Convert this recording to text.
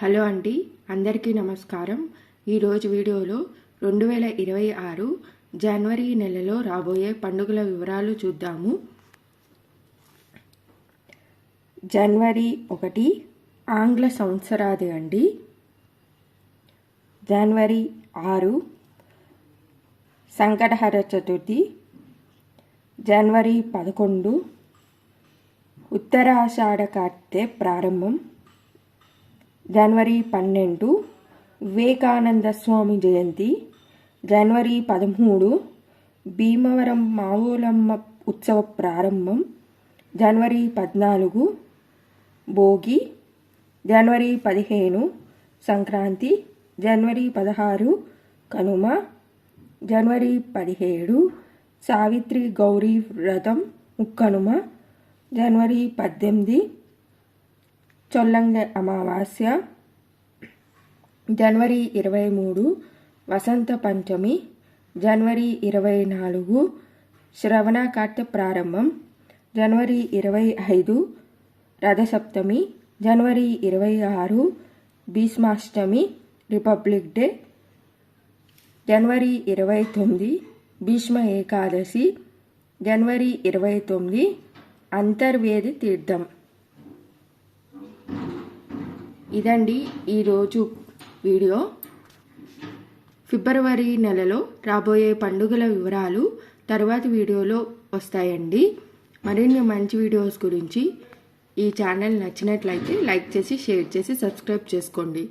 Hello అండి, అందరికీ నమస్కారం. ఈరోజు వీడియోలో 2026 జనవరి నెలలో రాబోయే పండుగల వివరాలు చూద్దాము. జనవరి 1 ఆంగ్ల సంవత్సరాది అండి. జనవరి 6 సంకటహర చతుర్థి. జనవరి 11 ఉత్తరాషాఢ కార్తె ప్రారంభం. జనవరి 12 వివేకానంద స్వామి జయంతి. జనవరి 13 భీమవరం మావులమ్మ ఉత్సవ ప్రారంభం. జనవరి 14 భోగి. జనవరి 15 సంక్రాంతి. జనవరి 16 కనుమ. జనవరి 17 సావిత్రి గౌరీ వ్రతం ముక్కనుమ. జనవరి 18 చొల్లంగ అమావాస్య. జనవరి 23 వసంత పంచమి. జనవరి 24 శ్రవణ కార్తె ప్రారంభం. జనవరి 25 రథసప్తమి. జనవరి 26 భీష్మాష్టమి రిపబ్లిక్ డే. జనవరి 29 భీష్మ ఏకాదశి. జనవరి 29 అంతర్వేది తీర్థం. ఇదండి ఈరోజు వీడియో. ఫిబ్రవరి నెలలో రాబోయే పండుగల వివరాలు తర్వాతి వీడియోలో వస్తాయండి. మరిన్ని మంచి వీడియోస్ గురించి ఈ ఛానల్ నచ్చినట్లయితే లైక్ చేసి, షేర్ చేసి, సబ్స్క్రైబ్ చేసుకోండి.